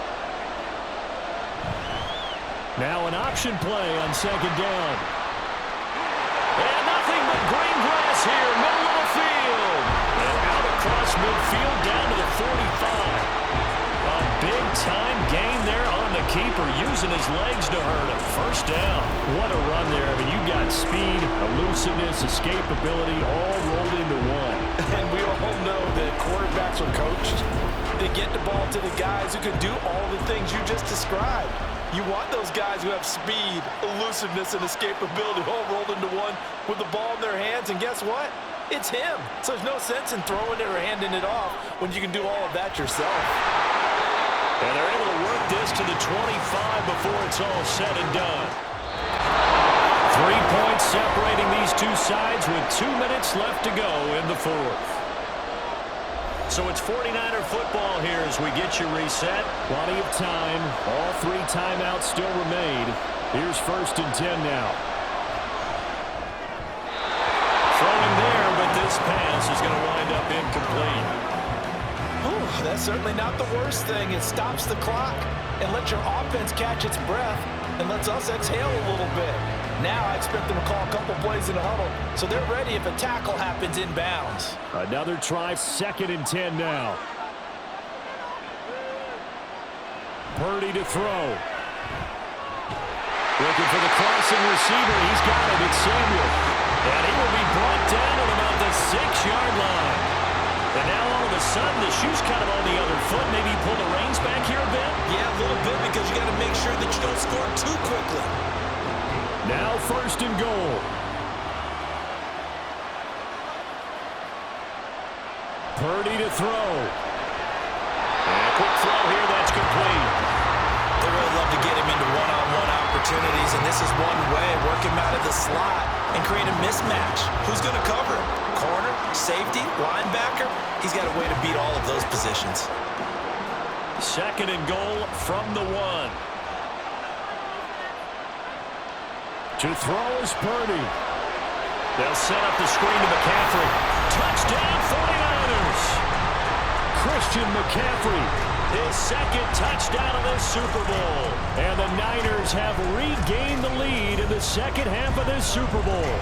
Now an option play on 2nd down. And nothing but green grass here, middle of the field. And out across midfield down to the 45. A big-time gain there on the keeper, using his legs to hurt him. 1st down. What a run there. I mean, you got speed, elusiveness, escapability, all rolled into one. And we all know that quarterbacks are coached. They get the ball to the guys who can do all the things you just described. You want those guys who have speed, elusiveness, and escapability all rolled into one with the ball in their hands, and guess what? It's him. So there's no sense in throwing it or handing it off when you can do all of that yourself. And they're able to work this to the 25 before it's all said and done. 3 points separating these two sides with 2 minutes left to go in the 4th. So it's 49er football here as we get you reset. Plenty of time. All 3 timeouts still remain. Here's 1st and 10 now. Throwing there, but this pass is going to wind up incomplete. Ooh, that's certainly not the worst thing. It stops the clock and lets your offense catch its breath and lets us exhale a little bit. Now I expect them to call a couple plays in the huddle, so they're ready if a tackle happens inbounds. Another try, 2nd and 10 now. Purdy to throw. Looking for the crossing receiver. He's got it. It's Samuel. And he will be brought down at about the 6-yard line. And now all of a sudden the shoe's kind of on the other foot. Maybe pull the reins back here a bit? Yeah, a little bit, because you got to make sure that you don't score too quickly. Now 1st and goal. Purdy to throw. And a quick throw here, that's complete. They really love to get him into one-on-one opportunities, and this is one way. Work him out of the slot and create a mismatch. Who's going to cover him? Corner, safety, linebacker? He's got a way to beat all of those positions. 2nd and goal from the 1. To throw is Purdy. They'll set up the screen to McCaffrey. Touchdown 49ers! Christian McCaffrey, his 2nd touchdown of this Super Bowl. And the Niners have regained the lead in the 2nd half of this Super Bowl.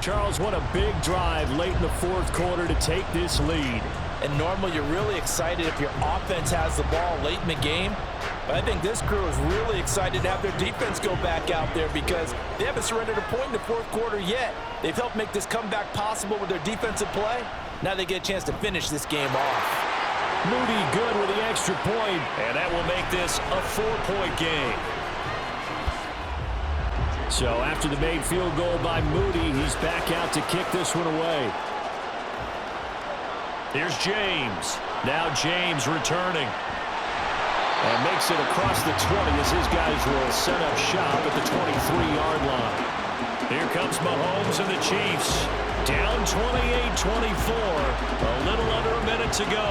Charles, what a big drive late in the 4th quarter to take this lead. And normally you're really excited if your offense has the ball late in the game. But I think this crew is really excited to have their defense go back out there because they haven't surrendered a point in the 4th quarter yet. They've helped make this comeback possible with their defensive play. Now they get a chance to finish this game off. Moody good with the extra point, and that will make this a 4-point game. So after the made field goal by Moody, he's back out to kick this one away. Here's James. Now James returning. And makes it across the 20 as his guys will set up shop at the 23-yard line. Here comes Mahomes and the Chiefs. Down 28-24. A little under a minute to go.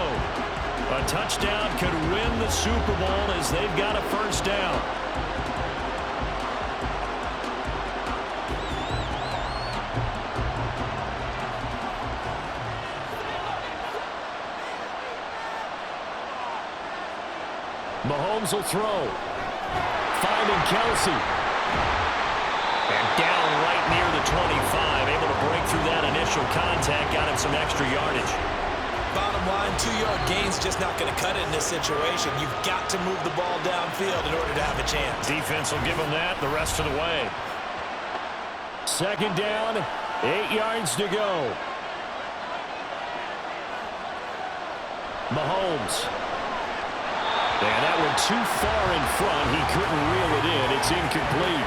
A touchdown could win the Super Bowl as they've got a 1st down. Mahomes will throw. Finding Kelsey. And down right near the 25. Able to break through that initial contact. Got him some extra yardage. Bottom line, 2-yard gain's just not going to cut it in this situation. You've got to move the ball downfield in order to have a chance. Defense will give him that the rest of the way. Second down, 8 yards to go. Mahomes. And that one too far in front. He couldn't reel it in. It's incomplete.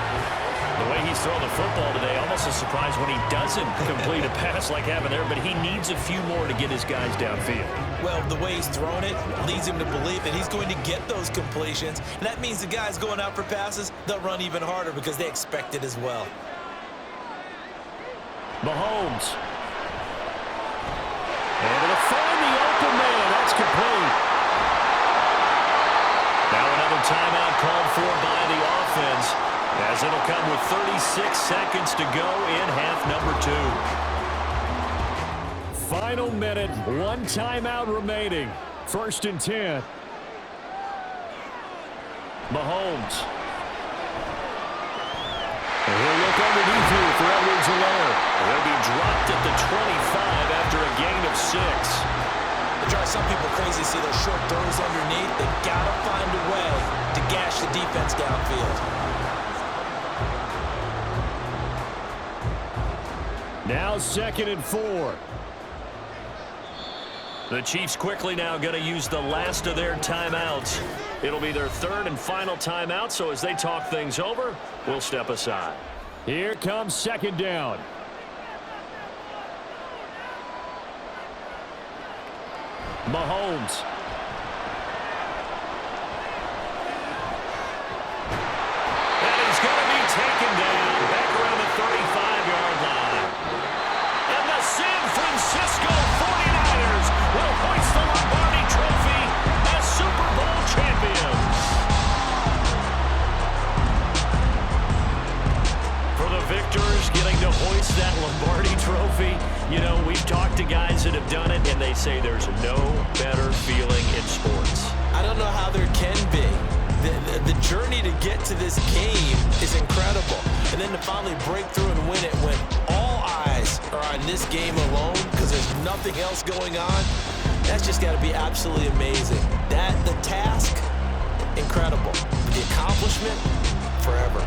The way he's throwing the football today, almost a surprise when he doesn't complete a pass like having there, but he needs a few more to get his guys downfield. Well, the way he's thrown it leads him to believe that he's going to get those completions. And that means the guys going out for passes, they'll run even harder because they expect it as well. Mahomes. Able to find the open man. That's complete. Now another timeout called for by the offense, as it'll come with 36 seconds to go in half number 2. Final minute, 1 timeout remaining. 1st and 10. Mahomes. And he'll look underneath here for Edwards-Helaire. They'll be dropped at the 25 after a gain of 6. It drives some people crazy to see those short throws underneath. They gotta find a way to gash the defense downfield. Now 2nd and 4. The Chiefs quickly now going to use the last of their timeouts. It'll be their 3rd and final timeout, so as they talk things over, we'll step aside. Here comes 2nd down. Mahomes. And he's going to be taken down back around the 35-yard line. And the San Francisco 49ers will hoist the Lombardi Trophy as Super Bowl champions. For the victors getting to hoist that Lombardi Trophy, you know, we've talked to guys that have done it, and they say there's no better feeling in sports. I don't know how there can be. The journey to get to this game is incredible. And then to finally break through and win it when all eyes are on this game alone because there's nothing else going on, that's just got to be absolutely amazing. The task, incredible. The accomplishment, forever.